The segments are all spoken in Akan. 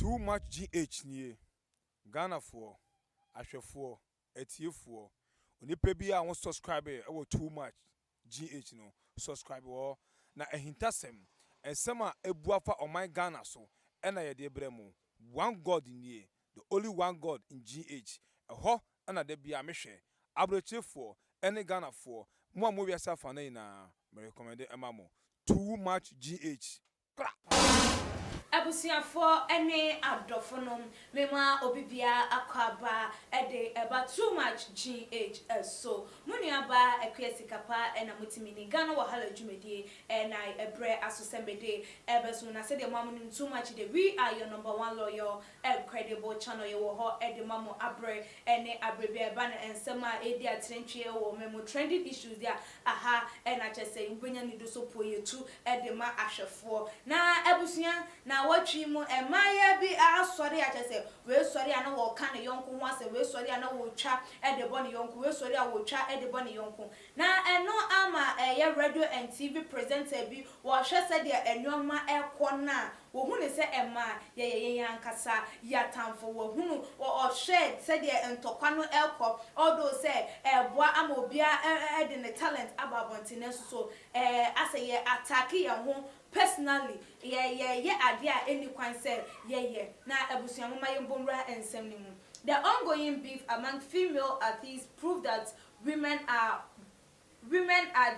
Too much GH nie Ghana for ahwefo etiefo onipa bi a won subscribe e wo too much GH no subscribe wo na ehintasem ensem a ebuafa oman Ghana so na ye de bremu one god nie the only one god in GH eho na de bia mehwe abrochefo ene Ghana for mo wiasa fa na me recommend emamo too much GH abusiafo ene adofonom mema obibia akwaba ede eba too much GH so munuaba ekwesikapa ena mutimini Ghana wahala dwumedie ena ebre asosembede ebeso na se de mamu too much de we are your number one loyal credible channel ye wo ho ede mamu abre ene abrebe eba na ensema edi atrentwe wo memo trending issues dia aha ena chese ngwenya ni do so poyetu ede ma ahwefo na abusia na watchi mu emaya bi asori achese we sori ana wo ka ne yonko ho ase we sori ana wo twa edebo ne yonko we sori a wo twa edebo ne yonko na eno ama ye radio and TV presenter bi wo hwese de enwoma ekona wo hu ne se ema ye yankasa ya tamfo wo hunu wo share se de entokwa no ekọ odo se eboa ama obia de ne talent ababonti so ase ye attack ye ho personally ye ade a any kwan say ye na abusuamo ma yembomra ensem ni mu. The ongoing beef among female athletes prove that women are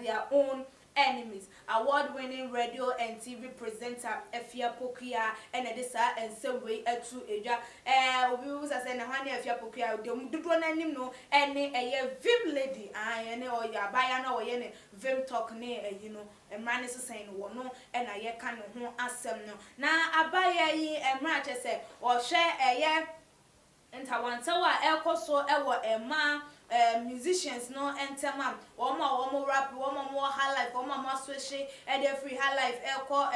their own enemies. Award-winning radio and TV presenter Efia Pokia and Edisa and Subway etu eja we was as na hwane Efia Pokia dem dodo na nim no ene vim lady ene o ya baya na o ye ne vim talk ne you know emra ne sesen wo no na ye ka ne ho asem no na abaya yi emra che se o hwe ntawantawa ekoso ewo ema musicians no entema womo rap womo high life womo switch e free high life eko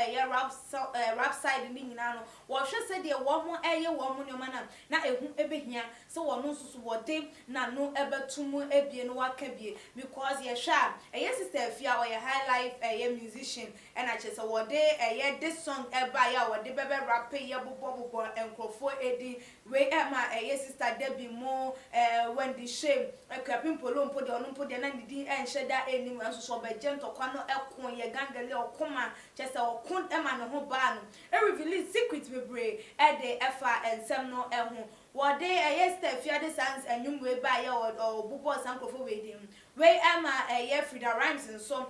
rap side ni nyina no wo hwe se de womo womo nyoma na ehu ebehia se wono susu wode na no ebetumu ebie no waka bie because ye sha sister Efia or ye high life musician and I chese wode this song eba ya wode bebe rap ye bobo enkrofo edi we ema sister Debbie Mo when the shame ekwapin polompo de onumpo de na didi enhyeda enim anso so be gentokwa no ekon ye gangale okoma chese okon ema ne ho ba no e reveal secret bebre e de efa ensem no eho wode sister Efia de sans enum we ba ye o bubo sankrofo we dim we ema Frida Rhymes and so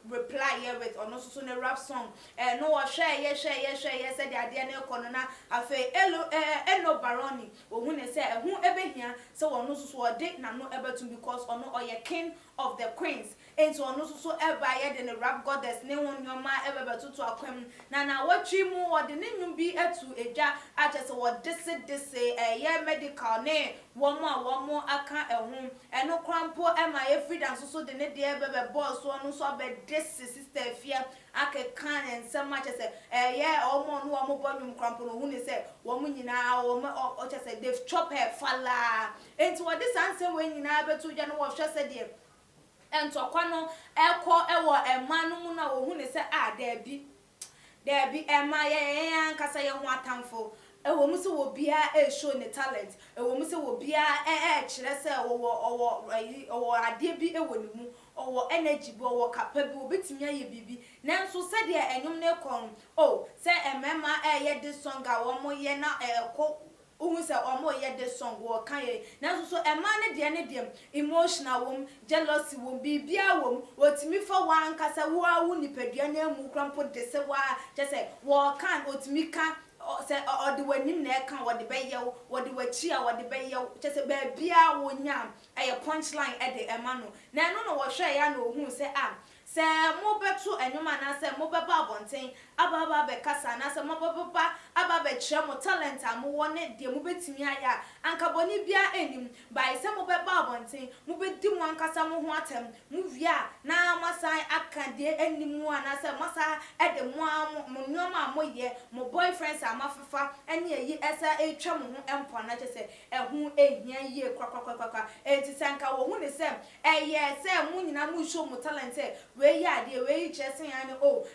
reply here with or no so ne rap song no wa share said the idea na ekono na afa elo baroni wo hu ne say hu ebehia so wono so wode na no ebetum because ono oye king of the queens into ono so eba ye de ne rap goddess ne won nyoma ebebetutu akwam na watchi mu wode ne nyum bi etu eja ache se wode se ye medical ne womo aka ehun eno krampo ema ye freedom so de ne de ebebe boss ono so be this sister Efia ake kan and so much as omo no omo bonum krampo no hu ne se womo nyina o che se they've chop her fala into what this answer when nyina betu ja no wo hwe se de entokwa no eko ewo ema no mu na wo hu ne se debi ema ye ankasa ye ho atamfo ewo mu se wo bia show ne talent ewo mu se wo bia kire se wo ade bi ewo ne mu owo energy bo wo kapa bi obetimi aye bibi nanso se de enyum ne kon se emema ye this song a wo mo ye na ko uhu se omo ye this song wo kan ye nanso so ema ne de emotional wom jealousy wom bibia wom otimi fa wan kasa wo awu nipadua na mu krampo de se wa je se wo kan otimi kan se odi wanim na eka wodi beyew wodi wachi a wodi beyew chese ba bia wo nyam punchline e de ema no na no wo hwe ya na ohun se mo betu enwuma na se mo beba abonten ababa be kasa na se mo beba ababa kire mo talent am wone de mo betimi aya anka boni bia enim by se mo beba abonten mo bedi mo ankasa mo ho atem mo via na masan akade enim ana se masa e de mo nyoma mo ye mo boyfriends amafafa ene yi esa etwa mo ho empo na chese ehu ehia ye kwakwa enti sanka wo hu ne se se mo nyina mo show mo talent we ya de we chese yan oh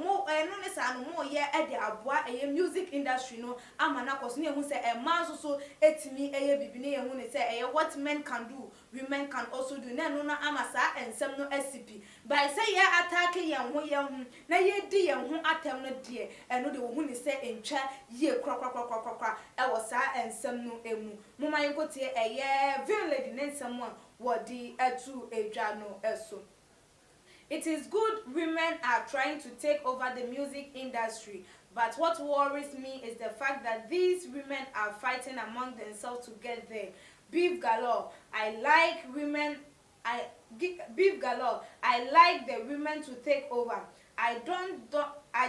mo no ne sa no mo ye e de aboa e music industry no ama na koso ne hu se e man so etimi e bibi ne hu ne se e what men can do women can also do na no na ama sa ensem no asipi by say ya attack yan ho na ye di yan ho atem no de e no de hu ne se entwa ye kra e wo sa ensem no emu mo man kotie e ye vin lady ne ensem a wodi etu edwa no eso. It is good women are trying to take over the music industry, but what worries me is the fact that these women are fighting among themselves to get there. Beef galore. I like the women to take over. I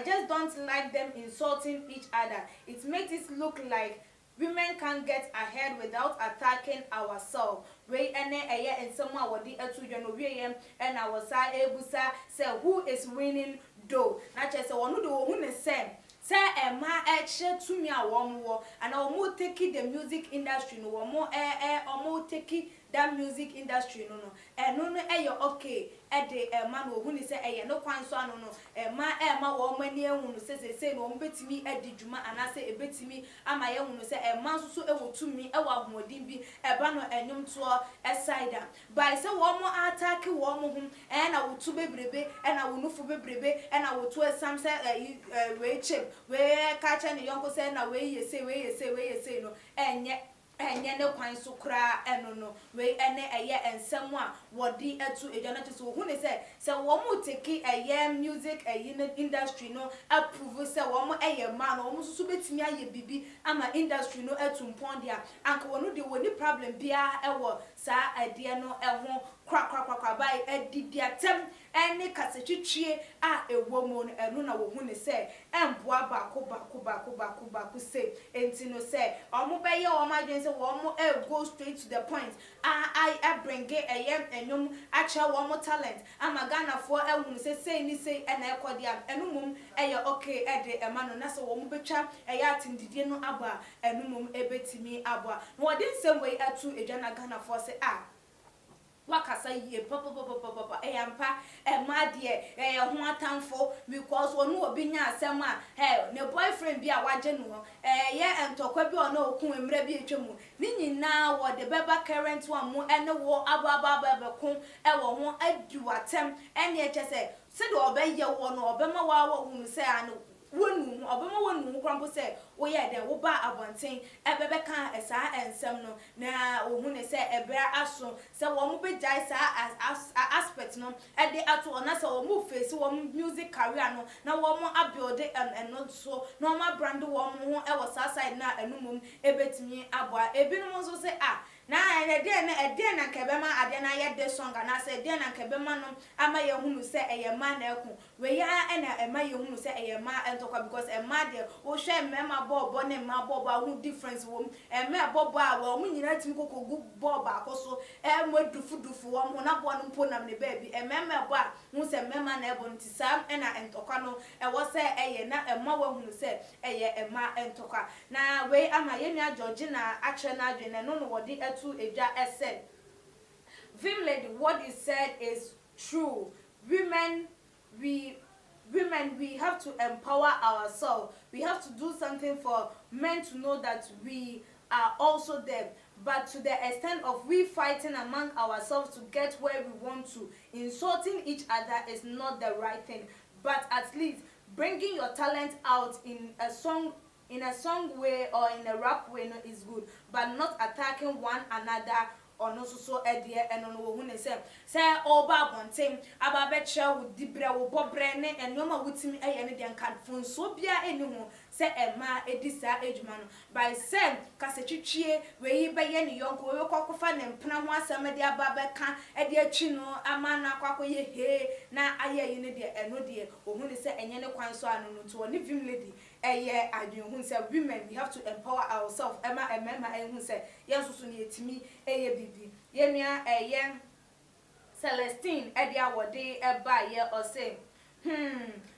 just don't like them insulting each other. It makes it look like women can't get ahead without attacking ourselves. We and someone wadi etu no we and our sa ebusa say who is winning though. Not just one who the same. Say a ma to me a wo and I will take the music industry no more or take that music industry no and no okay e de man wo huni say e no kwan so ano no ma wo mani ehunu say no betimi e di djuma ana say e betimi ama ye hunu say e man so e wo tumi e wa homodin bi e ba no enyum to e side by say wo mo attack wo mo hum e na wo tu bebrebe e na wo nufu bebrebe e na wo to sam say we chip we ka cha ne yonko say na we ye say no enye ne kwan so kra eno no we ene eye ensem a wodi etu edwana to so hu ne say wo mu teki eye music industry no approve say wo mu eye man wo mu so betimi aye bibi ama industry no etu mpon dia anka wo no de woni problem bia ewo sa ade no eho kwa by edidiatem ene kasechitwie a ewo mu no enu na wo hu ne say emboa baako say enti no say omo beye o ma dwen say wo mo go straight to the point I bring it enyum acha wo mo talent ama Ghana for ehunu say ni say ena ekodia enumum eye okay ede ema no na say wo mo betwa eye atindidie no aba enumum ebetimi aba no odin same way atu edwana Ghana for say wakasa ye papa eyampa ma de ho atamfo because onu obi nya asem a ne boyfriend bi a waje no ye entokwa bi ona okun emre bi etwemu ni nyina wo de beba current one mu ene wo ababa bekun e wo ho adu atem ene eche se de obeye wo no obema wa hunu se anu wonu obema wonu krampo se wo ye de wo ba abonten ebebe kan esa ensem no na ohun ne se ebra aso se wo mu be jai sa aspect no e de ato ona se wo mu face wo music career no na wo mu abuild no so no ma brand wo mu ho e wo sa side na enumum ebetimi aboa ebinum so se na ede na kebema ade na ye de song na se ede na kebema no ama ye hunu se eye ma na ekun we ya na ema ye hunu se eye ma entokwa because ema de wo hwe mema bobo ne ma bobo hu difference wo ema bobo a wo mu nyina tim kokogu bobo akoso mo dufu wo mo na bo no mpo nam ne baby ema bo a hu se mema na ebo ntisam na entokwa no e wo se eye na ema wo hunu se eye ema entokwa na we ama ye nua George na atre na adwe no no wodi to Eja said, Vim lady, what he said is true. Women, we have to empower ourselves. We have to do something for men to know that we are also them. But to the extent of we fighting among ourselves to get where we want to, insulting each other is not the right thing. But at least bringing your talent out in a song way or in a rap way no is good, but not attacking one another or no so edie and on wo hu say oba bonten aba be kire wo dibre wo bobre ne enoma wutimi eye ne den kan fun so bia eni ho say ema edisa ejuma no by say kasechitwie we yi be ye ne yonko we kokofa ne mpena ho asem de aba be ka ede achi no ama na kwakọ ye he na aye yi ne de eno de wo hu say enye ne kwan so anu no to ne vim lady eye adwen hu say women we have to empower ourselves ema hu say yensusu ne etimi eye bibi yenua eye Celestine ede awode eba ye o say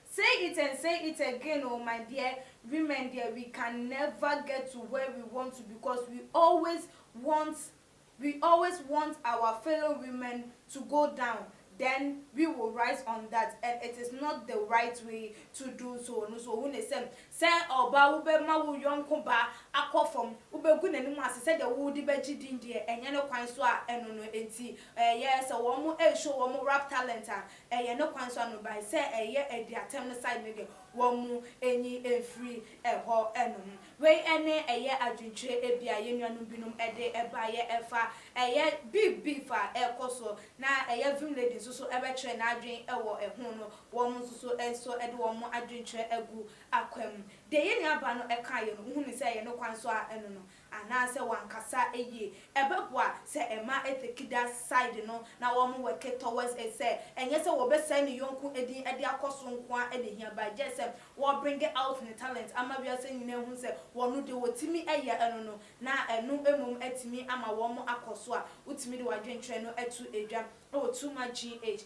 say it and say it again, oh my dear women dear, we can never get to where we want to because we always want our fellow women to go down. then we will rise on that, and it is not the right way to do so. No, so when they say oba ube ma wo yonko ba akọ from ube gu nanim ase say the wo di beji din de enye no kwan so a eno no enti yes wo mo show wo mo rap talent a enye no kwan so no by say eye edi atem no side media wo mo enyi efri ho eno we ene eye adwintwe ebia ye nuanum binum ede eba ye efa eye big fa ekoso na eye vim lady so ebe tre na adwen ewo ehun no wo mo so enso ede wo mo adwintwe egu akwam de ye ni aba no eka ye no hu ni say ye no kwan so a eno no ana se wankasa eye ebeboa se ema etekida side no na wo mo work towards e say enye se wo be say ni yonku edin ede akoso nko a ede hia ba je se wo bring it out in the talent ama bia se nyina hu se wo no de wotimi eye eno no na enu emum etimi ama wo mo akoso a utimi de wadwentwe no etu edwa o too much GH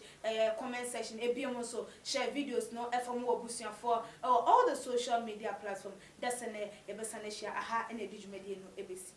comment section ebiem so share videos no efom wo busuan for all the social media platform that's an ebesane share aha ene dijumedie no ebesi.